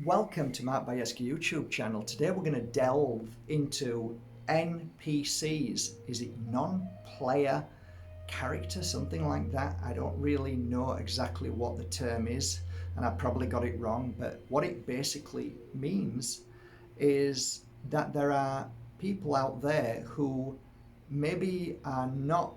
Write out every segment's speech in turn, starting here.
Welcome to Mark Bajerski YouTube channel. Today we're going to delve into NPCs. Is it non-player character, something like that? I don't really know exactly what the term is, and I probably got it wrong, but what it basically means is that there are people out there who maybe are not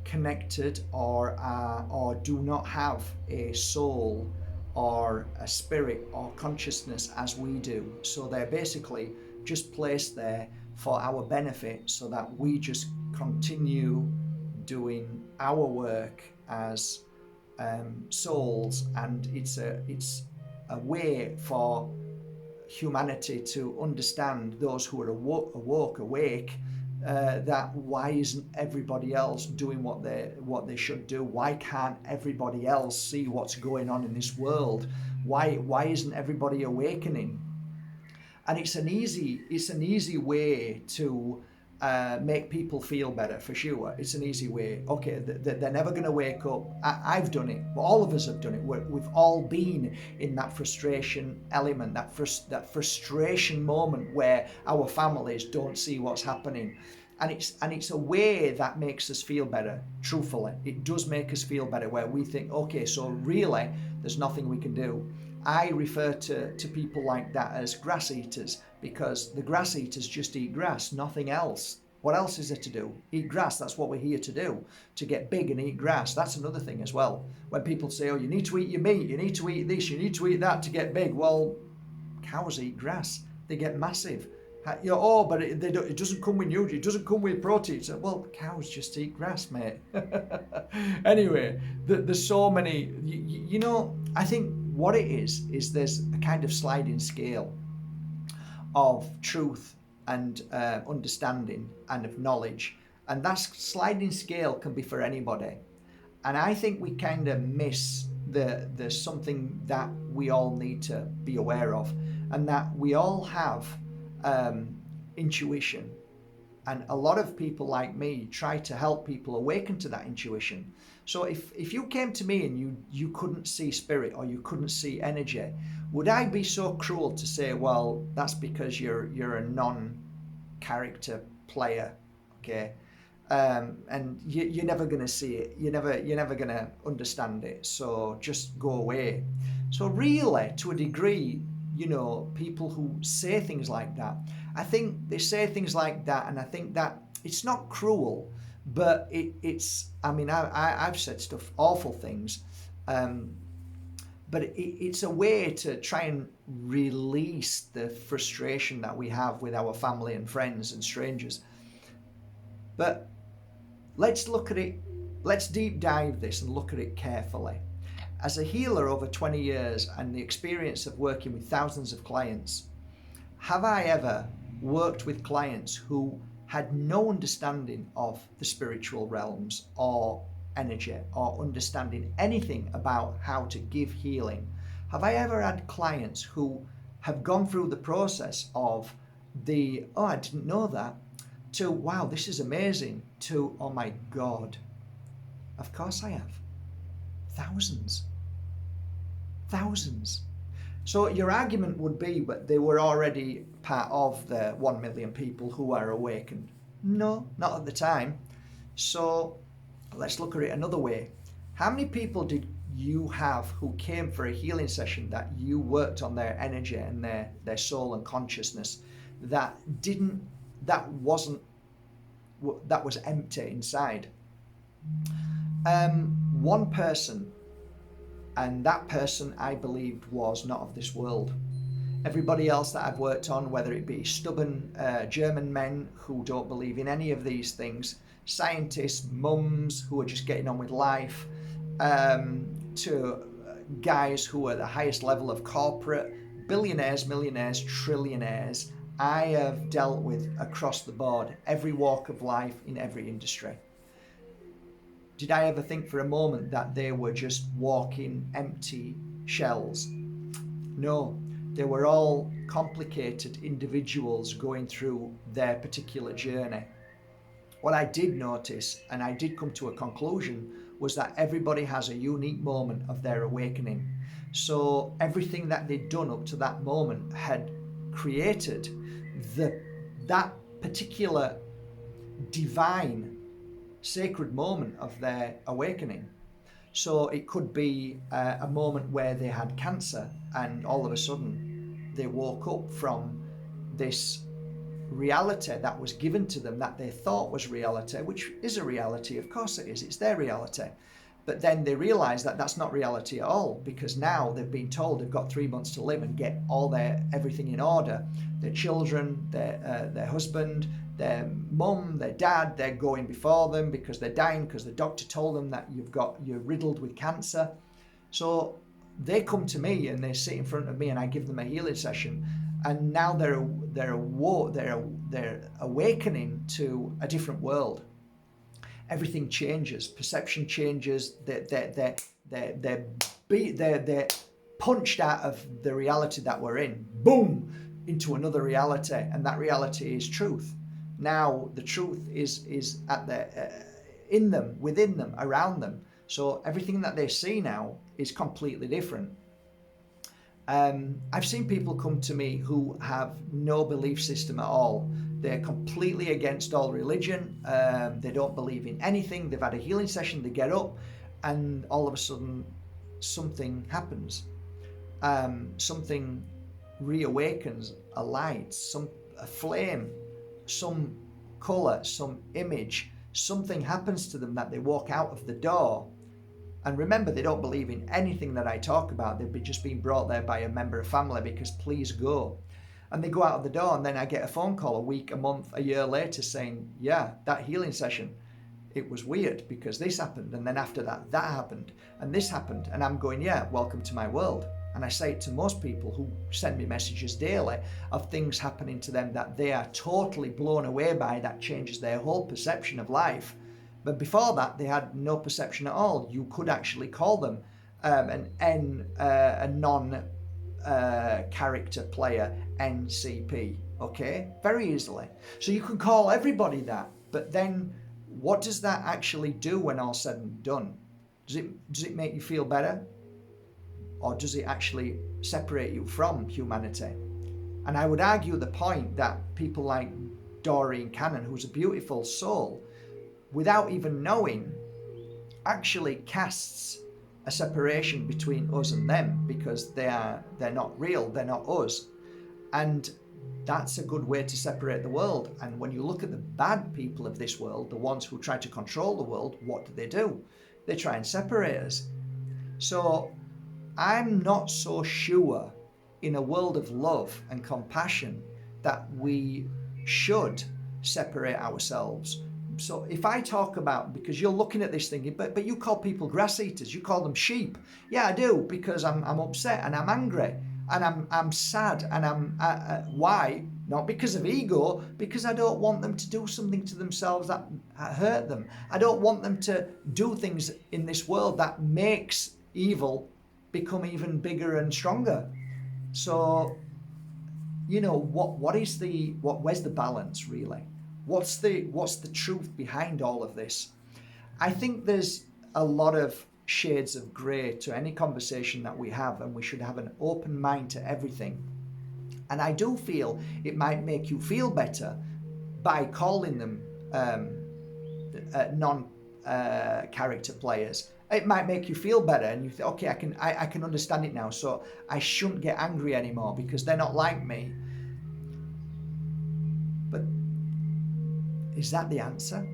connected or do not have a soul or a spirit or consciousness as we do. So they're basically just placed there for our benefit so that we just continue doing our work as souls, and it's a way for humanity to understand, those who are awake, that why isn't everybody else doing what they should do? Why can't everybody else see what's going on in this world? Why isn't everybody awakening? And it's an easy way to make people feel better, for sure. It's an easy way. Okay, they're never going to wake up. I've done it. All of us have done it. We've all been in that frustration element, that frustration moment where our families don't see what's happening. And it's a way that makes us feel better. Truthfully, it does make us feel better, where we think, okay, so really there's nothing we can do. I refer to people like that as grass eaters, because the grass eaters just eat grass, nothing else. What else is there to do? Eat grass. That's what we're here to do, to get big and eat grass. That's another thing as well. When people say, oh, you need to eat your meat, you need to eat this, you need to eat that to get big. Well, cows eat grass. They get massive. Oh, but it doesn't come with nutrients, it doesn't come with protein. So, well, cows just eat grass, mate. Anyway, there's so many, I think what it is there's a kind of sliding scale of truth and understanding and of knowledge. And that sliding scale can be for anybody. And I think we kind of miss the something that we all need to be aware of, and that we all have intuition. And a lot of people like me try to help people awaken to that intuition. So if you came to me and you couldn't see spirit or you couldn't see energy, would I be so cruel to say, well, that's because you're a non-character player, okay? And you're never going to see it. You're never going to understand it. So just go away. So really, to a degree, people who say things like that, I think they say things like that, and I think that it's not cruel, but it's. I mean, I've said awful things, but it's a way to try and release the frustration that we have with our family and friends and strangers. But let's look at it. Let's deep dive this and look at it carefully. As a healer over 20 years and the experience of working with thousands of clients, have I ever worked with clients who had no understanding of the spiritual realms or energy or understanding anything about how to give healing? Have I ever had clients who have gone through the process of oh, I didn't know that, to, wow, this is amazing, to, oh my God? Of course I have. Thousands. So your argument would be, but they were already part of the 1 million people who are awakened. No, not at the time. So let's look at it another way. How many people did you have who came for a healing session that you worked on their energy and their soul and consciousness that was empty inside? One person. And that person, I believed, was not of this world. Everybody else that I've worked on, whether it be stubborn German men who don't believe in any of these things, scientists, mums who are just getting on with life, to guys who are the highest level of corporate, billionaires, millionaires, trillionaires, I have dealt with across the board, every walk of life in every industry. Did I ever think for a moment that they were just walking empty shells? No, they were all complicated individuals going through their particular journey. What I did notice, and I did come to a conclusion, was that everybody has a unique moment of their awakening. So everything that they'd done up to that moment had created that particular divine sacred moment of their awakening. So it could be a moment where they had cancer and all of a sudden they woke up from this reality that was given to them that they thought was reality, which is a reality, of course it is, it's their reality. But then they realize that that's not reality at all, because now they've been told they've got 3 months to live and get all their everything in order. Their children, their husband, their mum, their dad, they're going before them because they're dying, because the doctor told them that you're riddled with cancer. So they come to me and they sit in front of me and I give them a healing session, and now they're awakening to a different world. Everything changes, perception changes, they're punched out of the reality that we're in, boom, into another reality, and that reality is truth. Now the truth is at in them, within them, around them. So everything that they see now is completely different. I've seen people come to me who have no belief system at all. They're completely against all religion. They don't believe in anything. They've had a healing session, they get up, and all of a sudden something happens. Something reawakens, a light, a flame, some colour, some image. Something happens to them that they walk out of the door. And remember, they don't believe in anything that I talk about. They've just been brought there by a member of family because please go. And they go out of the door, and then I get a phone call a week, a month, a year later saying, yeah, that healing session, it was weird because this happened. And then after that, that happened and this happened. And I'm going, yeah, welcome to my world. And I say it to most people who send me messages daily of things happening to them that they are totally blown away by, that changes their whole perception of life. But before that, they had no perception at all. You could actually call them a non-character player, NCP, okay? Very easily. So you can call everybody that, but then what does that actually do when all's said and done? Does it make you feel better? Or does it actually separate you from humanity? And I would argue the point that people like Doreen Cannon, who's a beautiful soul, without even knowing, actually casts a separation between us and them, because they're not real, they're not us. And that's a good way to separate the world. And when you look at the bad people of this world, the ones who try to control the world, what do? They try and separate us. So I'm not so sure in a world of love and compassion that we should separate ourselves. So if I talk about, because you're looking at this thinking, but you call people grass eaters, you call them sheep. Yeah, I do, because I'm upset and I'm angry and I'm sad and why? Not because of ego, because I don't want them to do something to themselves that hurt them. I don't want them to do things in this world that makes evil become even bigger and stronger. So, where's the balance really? What's the truth behind all of this? I think there's a lot of shades of grey to any conversation that we have, and we should have an open mind to everything. And I do feel it might make you feel better by calling them non-character players. It might make you feel better, and you think, okay, I can understand it now, so I shouldn't get angry anymore because they're not like me. But is that the answer?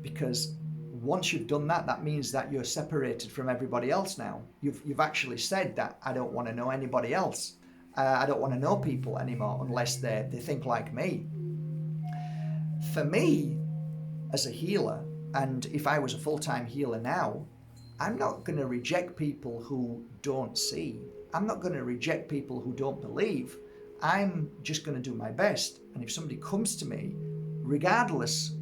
Because once you've done that, that means that you're separated from everybody else now. You've actually said that I don't want to know anybody else. I don't want to know people anymore unless they think like me. For me, as a healer, and if I was a full-time healer now, I'm not going to reject people who don't see. I'm not going to reject people who don't believe. I'm just going to do my best. And if somebody comes to me, regardless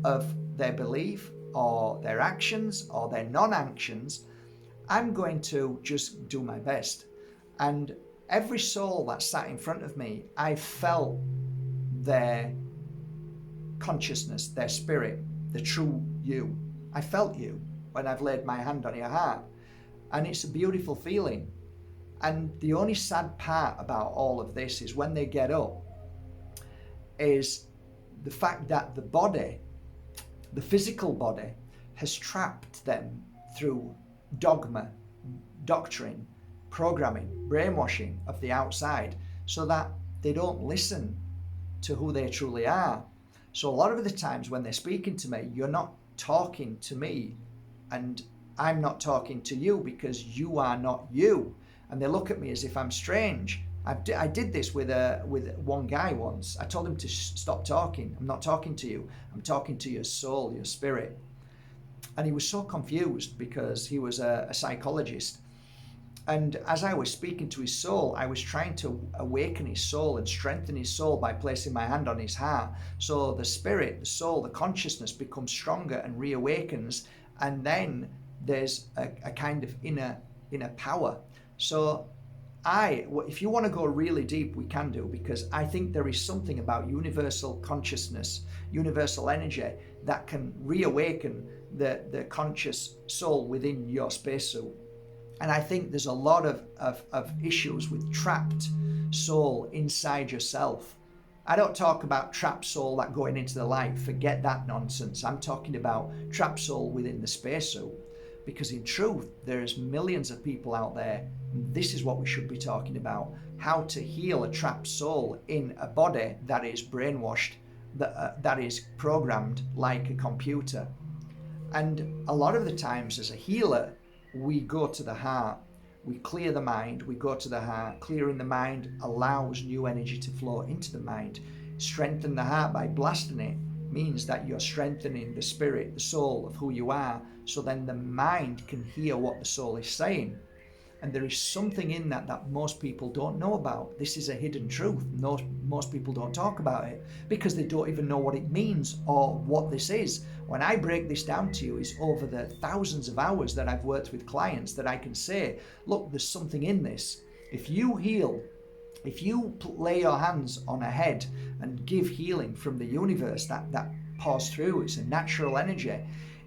of their belief or their actions or their non-actions, I'm going to just do my best. And every soul that sat in front of me, I felt their consciousness, their spirit, the true you. I felt you when I've laid my hand on your heart. And it's a beautiful feeling. And the only sad part about all of this is when they get up, is the fact that the body, the physical body, has trapped them through dogma, doctrine, programming, brainwashing of the outside, so that they don't listen to who they truly are. So a lot of the times when they're speaking to me, you're not talking to me, and I'm not talking to you because you are not you. And they look at me as if I'm strange. I did this with one guy once. I told him to stop talking. I'm not talking to you. I'm talking to your soul, your spirit. And he was so confused because he was a psychologist. And as I was speaking to his soul, I was trying to awaken his soul and strengthen his soul by placing my hand on his heart. So the spirit, the soul, the consciousness becomes stronger and reawakens. And then there's a kind of inner power. So if you want to go really deep, we can do, because I think there is something about universal consciousness, universal energy, that can reawaken the conscious soul within your spacesuit. And I think there's a lot of issues with trapped soul inside yourself. I don't talk about trapped soul that going into the light. Forget that nonsense. I'm talking about trapped soul within the spacesuit. Because in truth, there's millions of people out there. This is what we should be talking about. How to heal a trapped soul in a body that is brainwashed, that is programmed like a computer. And a lot of the times as a healer, we go to the heart, we clear the mind, we go to the heart. Clearing the mind allows new energy to flow into the mind. Strengthen the heart by blasting it means that you're strengthening the spirit, the soul of who you are, so then the mind can hear what the soul is saying. And there is something in that most people don't know about. This is a hidden truth. Most people don't talk about it because they don't even know what it means or what this is. When I break this down to you, is over the thousands of hours that I've worked with clients that I can say, look, there's something in this. If you heal, if you lay your hands on a head and give healing from the universe that pours through, it's a natural energy.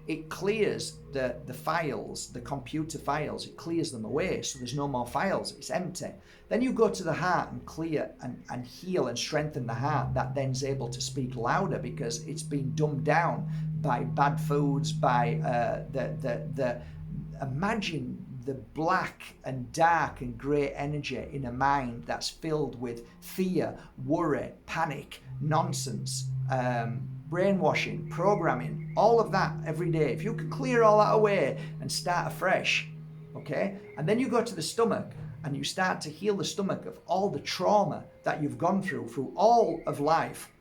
It clears the files, the computer files, it clears them away, so there's no more files, it's empty. Then you go to the heart and clear and heal and strengthen the heart, that then's able to speak louder because it's been dumbed down by bad foods, by imagine the black and dark and grey energy in a mind that's filled with fear, worry, panic, nonsense, brainwashing, programming, all of that every day. If you could clear all that away and start afresh, okay? And then you go to the stomach and you start to heal the stomach of all the trauma that you've gone through all of life.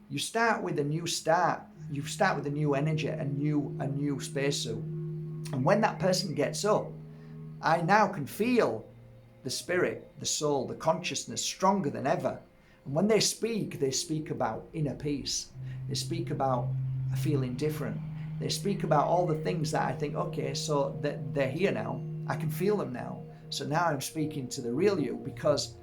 You start with a new start. You start with a new energy, a new spacesuit. And when that person gets up, I now can feel the spirit, the soul, the consciousness stronger than ever. And when they speak about inner peace. They speak about feeling different. They speak about all the things that I think, okay, so they're here now. I can feel them now. So now I'm speaking to the real you, because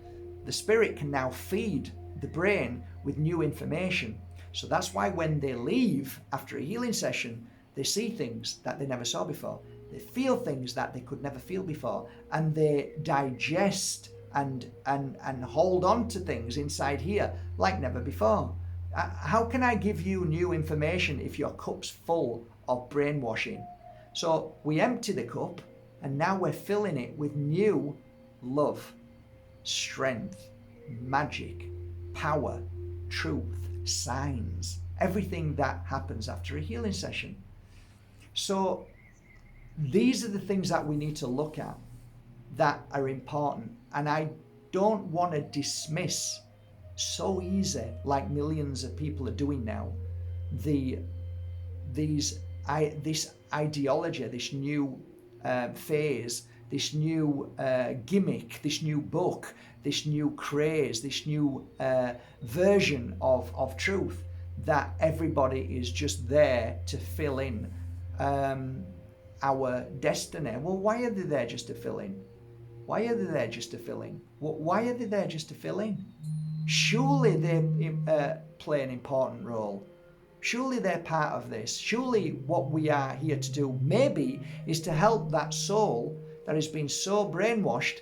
the spirit can now feed the brain with new information. So that's why when they leave after a healing session, they see things that they never saw before. They feel things that they could never feel before. And they digest and hold on to things inside here like never before. How can I give you new information if your cup's full of brainwashing? So we empty the cup and now we're filling it with new love, strength, magic, power, truth, signs, everything that happens after a healing session. So these are the things that we need to look at that are important. And I don't want to dismiss so easy, like millions of people are doing now, this ideology, this new phase, this new gimmick, this new book, this new craze, this new version of truth, that everybody is just there to fill in our destiny. Well, why are they there just to fill in? Why are they there just to fill in? Why are they there just to fill in? Surely they play an important role. Surely they're part of this. Surely what we are here to do maybe is to help that soul that has been so brainwashed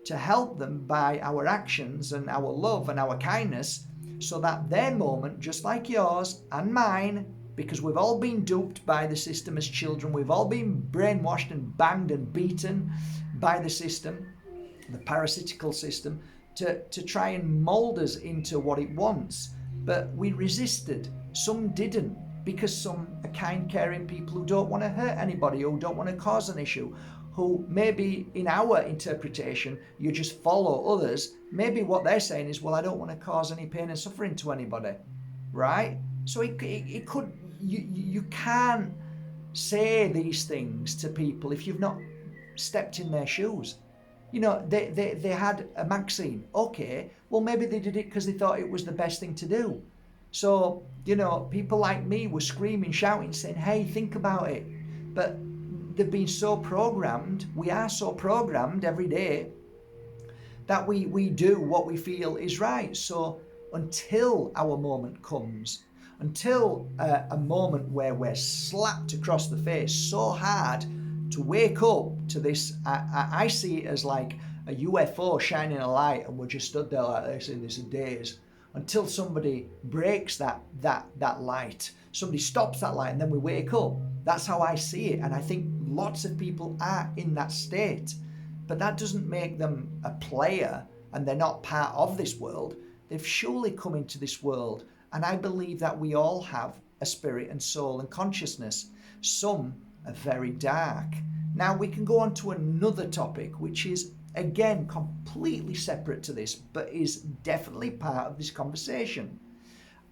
to help them by our actions and our love and our kindness, so that their moment, just like yours and mine, because we've all been duped by the system as children, we've all been brainwashed and banged and beaten by the system, the parasitical system, to try and mold us into what it wants. But we resisted. Some didn't, because some are kind, caring people who don't want to hurt anybody, who don't want to cause an issue, who maybe in our interpretation, you just follow others. Maybe what they're saying is, well, I don't want to cause any pain and suffering to anybody, right? So it could, you can't say these things to people if you've not stepped in their shoes. You know, they had a vaccine. Okay, well, maybe they did it because they thought it was the best thing to do. So, you know, people like me were screaming, shouting, saying, hey, think about it. But they've been so programmed, we are so programmed every day, that we do what we feel is right. So until our moment comes, until a moment where we're slapped across the face so hard to wake up to this, I see it as like a UFO shining a light, and we're just stood there like this in this daze until somebody breaks that light. Somebody stops that light, and then we wake up. That's how I see it, and I think lots of people are in that state. But that doesn't make them a player, and they're not part of this world. They've surely come into this world, and I believe that we all have a spirit and soul and consciousness. Some are very dark. Now we can go on to another topic, which is again completely separate to this, but is definitely part of this conversation.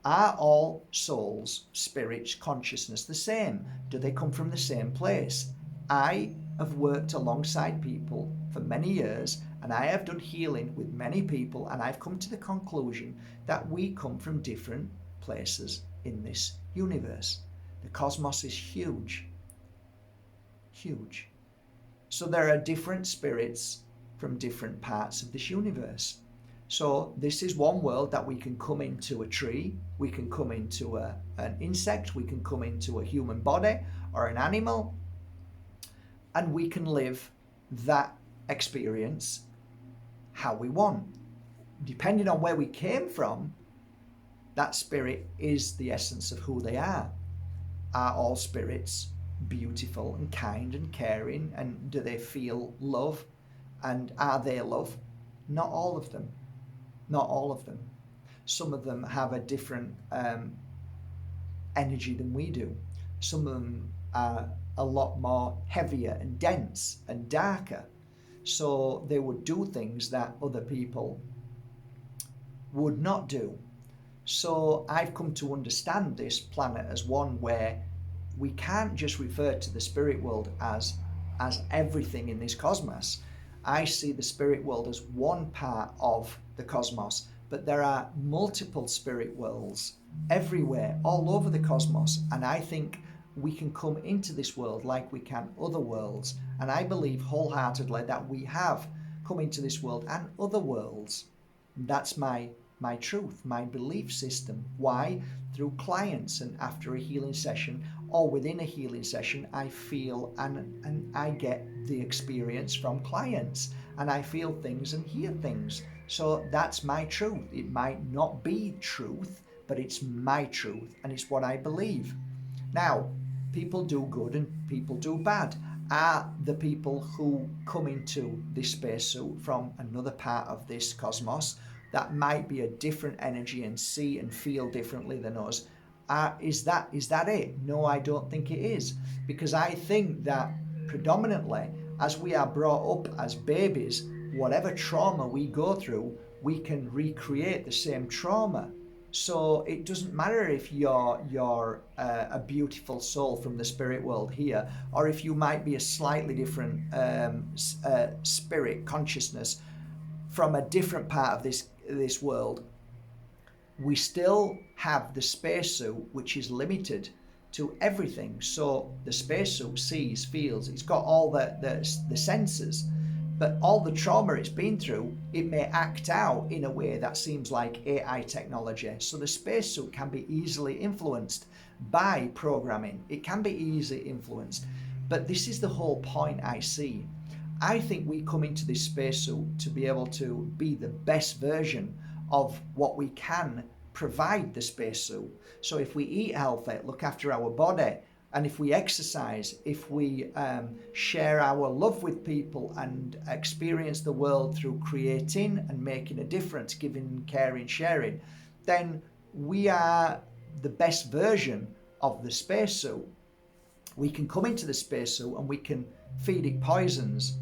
Are all souls, spirits, consciousness the same? Do they come from the same place? I have worked alongside people for many years, and I have done healing with many people, and I've come to the conclusion that we come from different places in this universe. The cosmos is huge. Huge. So there are different spirits from different parts of this universe. So this is one world that we can come into a tree, we can come into an insect, we can come into a human body or an animal, and we can live that experience how we want. Depending on where we came from, that spirit is the essence of who they are. Are all spirits beautiful and kind and caring, and do they feel love, and are they love? Not all of them. Not all of them. Some of them have a different energy than we do. Some of them are a lot more heavier and dense and darker. So they would do things that other people would not do. So I've come to understand this planet as one where we can't just refer to the spirit world as everything in this cosmos. I see the spirit world as one part of the cosmos, but there are multiple spirit worlds everywhere, all over the cosmos, and I think we can come into this world like we can other worlds, and I believe wholeheartedly that we have come into this world and other worlds. That's my truth, my belief system. Why? Through clients, and after a healing session or within a healing session, I feel and I get the experience from clients, and I feel things and hear things. So that's my truth. It might not be truth, but it's my truth, and it's what I believe. Now, people do good and people do bad. Are the people who come into this spacesuit from another part of this cosmos that might be a different energy and see and feel differently than us, is that it? No, I don't think it is, because I think that predominantly as we are brought up as babies, whatever trauma we go through, we can recreate the same trauma. So it doesn't matter if you're a beautiful soul from the spirit world here, or if you might be a slightly different spirit consciousness from a different part of this world. We still have the spacesuit, which is limited to everything. So the spacesuit sees, feels, it's got all the senses, but all the trauma it's been through, it may act out in a way that seems like AI technology. So the spacesuit can be easily influenced by programming. It can be easily influenced. But this is the whole point I see. I think we come into this spacesuit to be able to be the best version of what we can provide the spacesuit. So if we eat healthy, look after our body, and if we exercise, if we share our love with people and experience the world through creating and making a difference, giving, caring, sharing, then we are the best version of the spacesuit. We can come into the spacesuit and we can feed it poisons.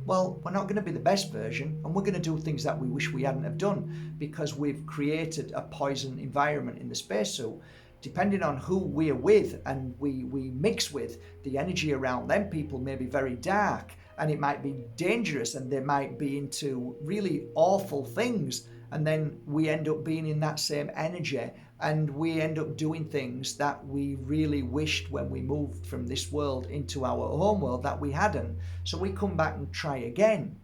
Well, we're not going to be the best version, and we're going to do things that we wish we hadn't have done because we've created a poison environment in the spacesuit. Depending on who we're with and we mix with, the energy around them people may be very dark, and it might be dangerous, and they might be into really awful things, and then we end up being in that same energy, and we end up doing things that we really wished when we moved from this world into our home world that we hadn't. So we come back and try again.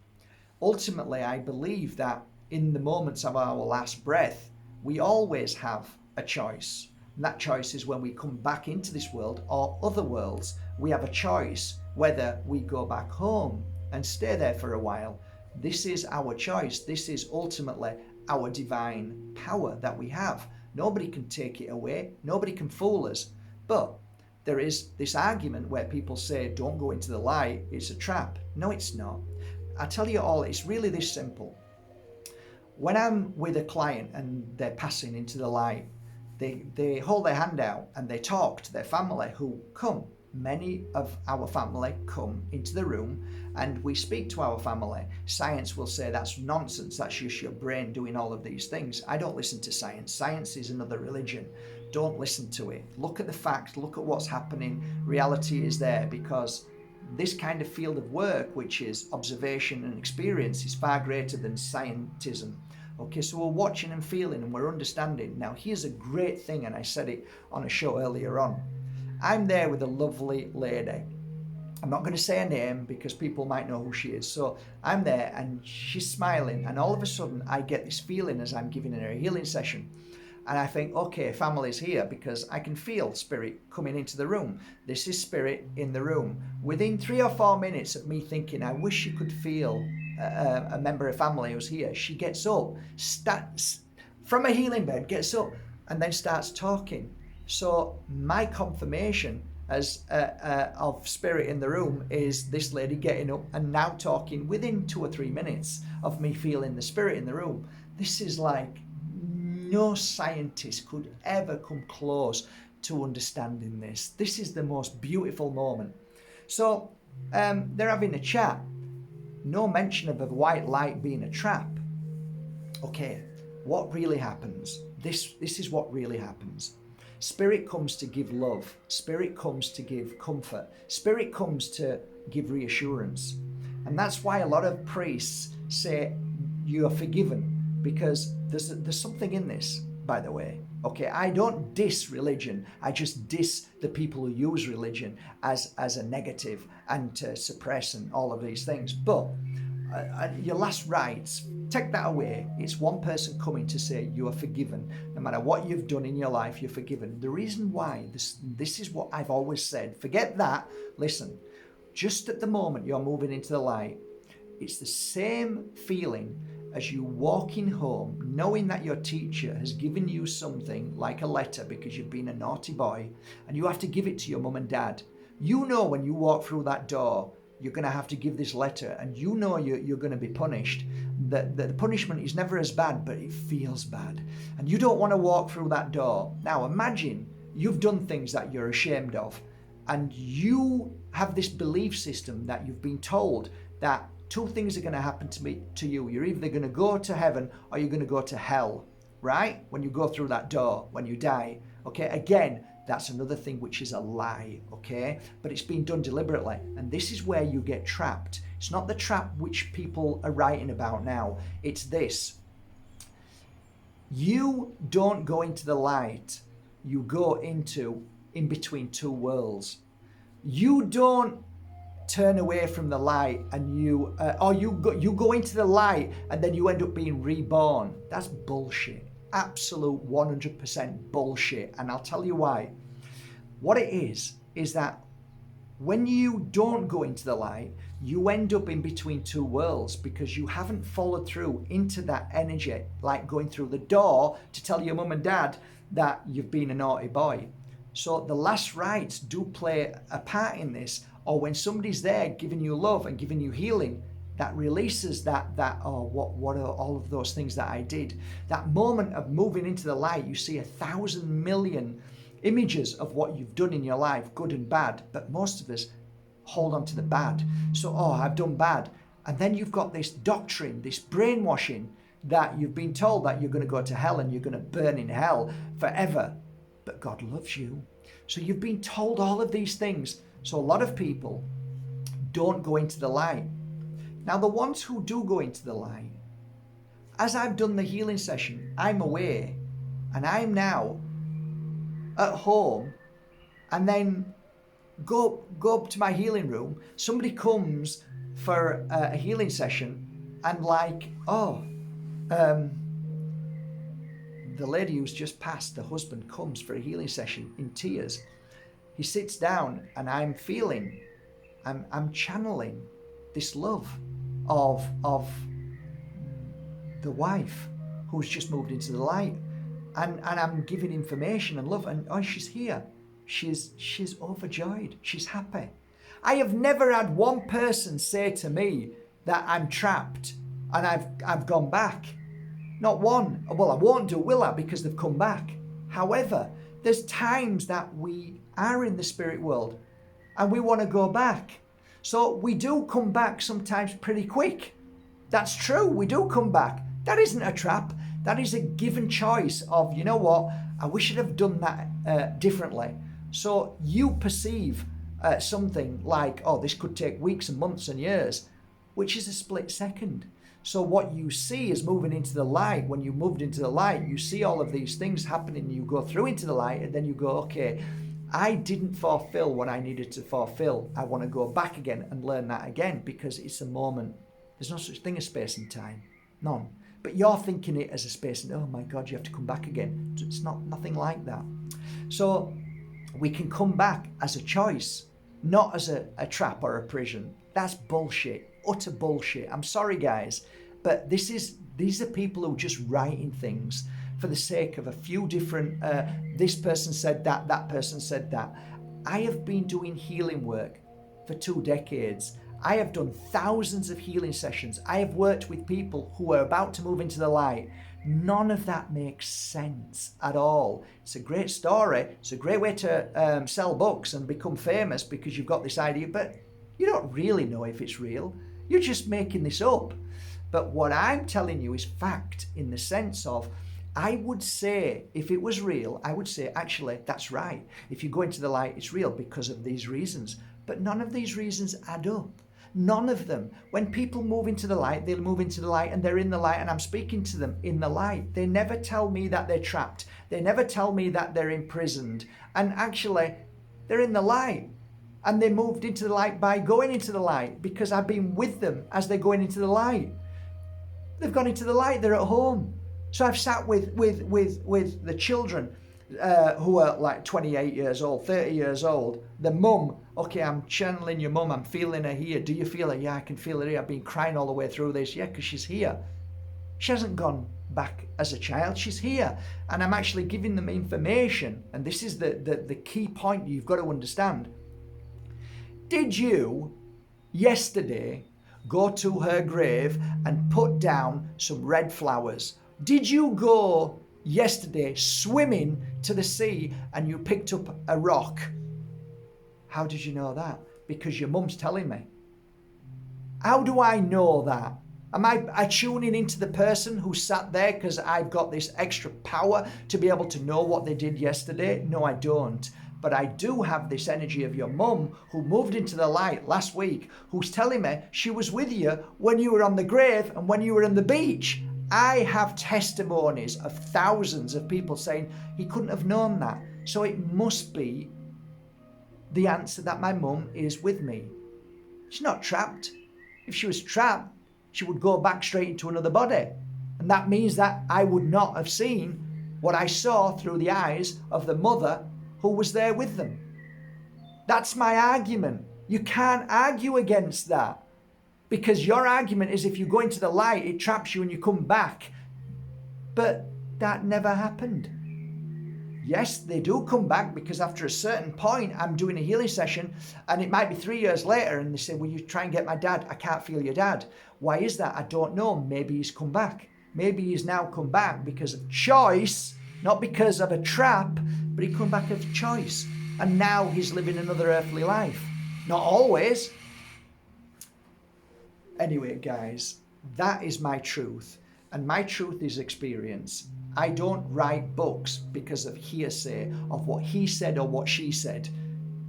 Ultimately, I believe that in the moments of our last breath, we always have a choice. And that choice is when we come back into this world or other worlds. We have a choice whether we go back home and stay there for a while. This is our choice. This is ultimately our divine power that we have. Nobody can take it away. Nobody can fool us. But there is this argument where people say, don't go into the light, it's a trap. No, it's not. I tell you all, it's really this simple. When I'm with a client and they're passing into the light, they hold their hand out and they talk to their family who come. Many of our family come into the room and we speak to our family. Science will say that's nonsense, that's just your brain doing all of these things. I don't listen to science. Science is another religion. Don't listen to it. Look at the facts, look at what's happening. Reality is there, because this kind of field of work, which is observation and experience, is far greater than scientism. Okay, so we're watching and feeling and we're understanding. Now, here's a great thing, and I said it on a show earlier on. I'm there with a lovely lady. I'm not going to say her name because people might know who she is. So I'm there and she's smiling, and all of a sudden I get this feeling as I'm giving her a healing session. And I think, okay, family's here, because I can feel spirit coming into the room. This is spirit in the room. Within 3 or 4 minutes of me thinking, I wish you could feel a member of family who's here, she gets up, from a healing bed, gets up, and then starts talking. So my confirmation as of spirit in the room is this lady getting up and now talking within 2 or 3 minutes of me feeling the spirit in the room. This is like, no scientist could ever come close to understanding this. This is the most beautiful moment. So they're having a chat. No mention of a white light being a trap. Okay, what really happens? This is what really happens. Spirit comes to give love. Spirit comes to give comfort. Spirit comes to give reassurance. And that's why a lot of priests say you are forgiven, because there's something in this, by the way. Okay, I don't diss religion. I just diss the people who use religion as a negative and to suppress and all of these things. But your last rites, take that away. It's one person coming to say you are forgiven. No matter what you've done in your life, you're forgiven. The reason why, this is what I've always said. Forget that. Listen, just at the moment you're moving into the light, it's the same feeling as you walking home, knowing that your teacher has given you something like a letter because you've been a naughty boy, and you have to give it to your mum and dad. You know when you walk through that door, you're going to have to give this letter, and you know you're going to be punished. The punishment is never as bad, but it feels bad. And you don't want to walk through that door. Now imagine you've done things that you're ashamed of, and you have this belief system that you've been told that 2 things are going to happen to you. You're either going to go to heaven or you're going to go to hell, right? When you go through that door, when you die. Okay, again, that's another thing which is a lie, okay? But it's been done deliberately. And this is where you get trapped. It's not the trap which people are writing about now. It's this. You don't go into the light. You go in between 2 worlds. You don't turn away from the light and you go into the light and then you end up being reborn. That's bullshit. Absolute 100% bullshit. And I'll tell you why. What it is that when you don't go into the light, you end up in between two worlds because you haven't followed through into that energy, like going through the door to tell your mum and dad that you've been a naughty boy. So the last rites do play a part in this, or when somebody's there giving you love and giving you healing, that releases that oh, what are all of those things that I did. That moment of moving into the light, you see 1,000 million images of what you've done in your life, good and bad, but most of us hold on to the bad. So, oh, I've done bad. And then you've got this doctrine, this brainwashing that you've been told that you're going to go to hell and you're going to burn in hell forever. But God loves you. So you've been told all of these things. So a lot of people don't go into the light. Now, the ones who do go into the light, as I've done the healing session, I'm aware and I'm now at home, and then go up to my healing room. Somebody comes for a healing session and like, the lady who's just passed, the husband comes for a healing session in tears. He sits down and I'm channeling this love of the wife who's just moved into the light, and I'm giving information and love, and oh, she's here. She's overjoyed. She's happy. I have never had one person say to me that I'm trapped and I've gone back. Not one. Well, I won't do, will I? Because they've come back. However, there's times that we are in the spirit world and we want to go back. So we do come back sometimes pretty quick. That's true. We do come back. That isn't a trap. That is a given choice of, you know what? I wish I'd have done that differently. So you perceive something like, oh, this could take weeks and months and years, which is a split second. So what you see is moving into the light. When you moved into the light, you see all of these things happening. You go through into the light and then you go, okay, I didn't fulfill what I needed to fulfill. I want to go back again and learn that again because it's a moment. There's no such thing as space and time. None. But you're thinking it as a space and, oh my God, you have to come back again. It's nothing like that. So we can come back as a choice, not as a trap or a prison. That's bullshit. Utter bullshit. I'm sorry, guys, but these are people who are just writing things for the sake of a few different, this person said that person said that. I have been doing healing work for 2 decades. I have done thousands of healing sessions. I have worked with people who are about to move into the light. None of that makes sense at all. It's a great story. It's a great way to sell books and become famous because you've got this idea, but you don't really know if it's real. You're just making this up. But what I'm telling you is fact, in the sense of, I would say, if it was real, I would say, actually, that's right. If you go into the light, it's real because of these reasons. But none of these reasons add up. None of them. When people move into the light, they'll move into the light and they're in the light and I'm speaking to them in the light. They never tell me that they're trapped. They never tell me that they're imprisoned. And actually, they're in the light. And they moved into the light by going into the light because I've been with them as they're going into the light. They've gone into the light, they're at home. So I've sat with the children who are like 28 years old, 30 years old. The mum, okay, I'm channeling your mum, I'm feeling her here. Do you feel her? Yeah, I can feel her here. I've been crying all the way through this. Yeah, because she's here. She hasn't gone back as a child, she's here. And I'm actually giving them information. And this is the key point you've got to understand. Did you, yesterday, go to her grave and put down some red flowers? Did you go yesterday swimming to the sea and you picked up a rock? How did you know that? Because your mum's telling me. How do I know that? Am I tuning into the person who sat there because I've got this extra power to be able to know what they did yesterday? No, I don't. But I do have this energy of your mum who moved into the light last week, who's telling me she was with you when you were on the grave and when you were on the beach. I have testimonies of thousands of people saying he couldn't have known that. So it must be the answer that my mum is with me. She's not trapped. If she was trapped, she would go back straight into another body. And that means that I would not have seen what I saw through the eyes of the mother who was there with them. That's my argument. You can't argue against that. Because your argument is if you go into the light, it traps you and you come back. But that never happened. Yes, they do come back, because after a certain point, I'm doing a healing session and it might be 3 years later and they say, will you try and get my dad? I can't feel your dad. Why is that? I don't know. Maybe he's come back. Maybe he's now come back because of choice, not because of a trap, but he come back of choice. And now he's living another earthly life. Not always. Anyway, guys, that is my truth. And my truth is experience. I don't write books because of hearsay of what he said or what she said.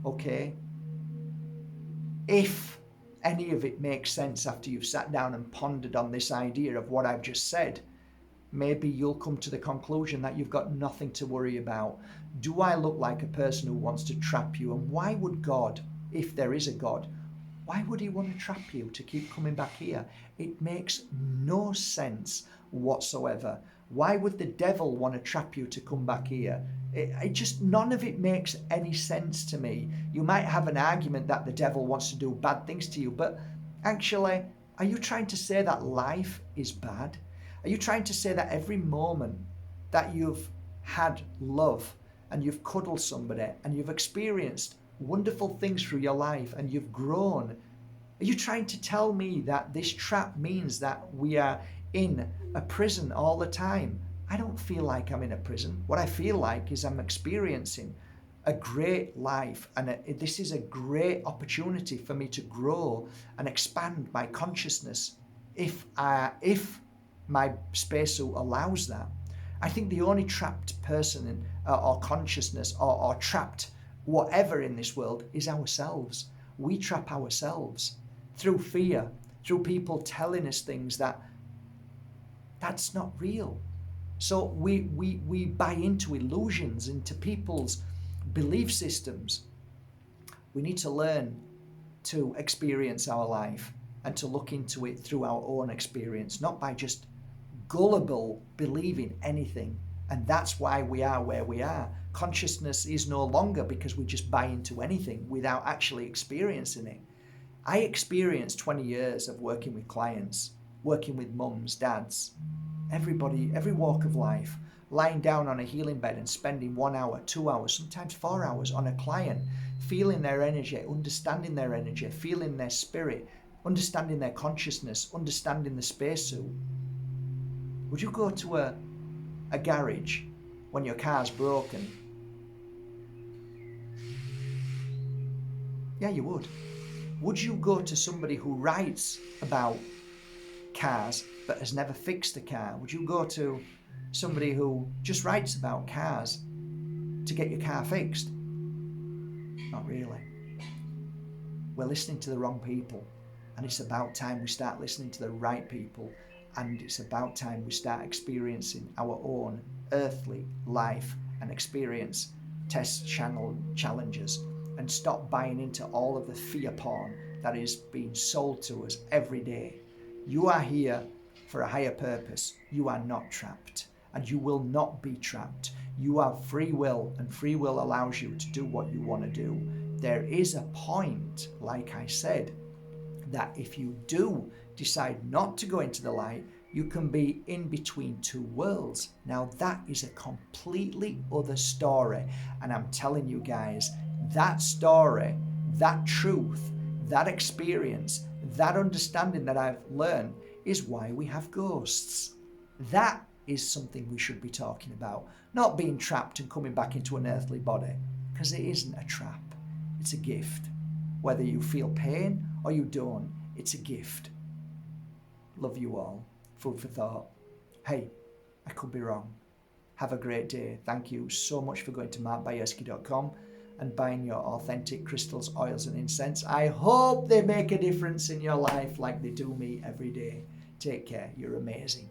Okay? If any of it makes sense after you've sat down and pondered on this idea of what I've just said, maybe you'll come to the conclusion that you've got nothing to worry about. Do I look like a person who wants to trap you? And why would God, if there is a God, why would he want to trap you to keep coming back here? It makes no sense whatsoever. Why would the devil want to trap you to come back here? It just, none of it makes any sense to me. You might have an argument that the devil wants to do bad things to you, but actually, are you trying to say that life is bad? Are you trying to say that every moment that you've had love and you've cuddled somebody and you've experienced wonderful things through your life and you've grown, are you trying to tell me that this trap means that we are in a prison all the time? I don't feel like I'm in a prison. What I feel like is I'm experiencing a great life, and this is a great opportunity for me to grow and expand my consciousness if my spacesuit allows that. I think the only trapped person or consciousness or trapped whatever in this world is ourselves. We trap ourselves through fear, through people telling us things that's not real. So we buy into illusions, into people's belief systems. We need to learn to experience our life and to look into it through our own experience, not by just gullible believing anything. And that's why we are where we are. Consciousness is no longer because we just buy into anything without actually experiencing it. I experienced 20 years of working with clients, working with mums, dads, everybody, every walk of life, lying down on a healing bed and spending 1 hour, 2 hours, sometimes 4 hours on a client, feeling their energy, understanding their energy, feeling their spirit, understanding their consciousness, understanding the spacesuit. Would you go to a garage when your car's broken? Yeah, you would. Would you go to somebody who writes about cars but has never fixed a car? Would you go to somebody who just writes about cars to get your car fixed? Not really. We're listening to the wrong people, and it's about time we start listening to the right people, and it's about time we start experiencing our own earthly life and experience test challenges, and stop buying into all of the fear porn that is being sold to us every day. You are here for a higher purpose. You are not trapped, and you will not be trapped. You have free will, and free will allows you to do what you want to do. There is a point, like I said, that if you do decide not to go into the light, you can be in between two worlds. Now that is a completely other story, and I'm telling you guys, that story, that truth, that experience, that understanding that I've learned is why we have ghosts. That is something we should be talking about, not being trapped and coming back into an earthly body, because it isn't a trap. It's a gift. Whether you feel pain or you don't, it's a gift. Love you all. Food for thought. Hey, I could be wrong. Have a great day. Thank you so much for going to Bajerski.com and buying your authentic crystals, oils and incense. I hope they make a difference in your life like they do me every day. Take care. You're amazing.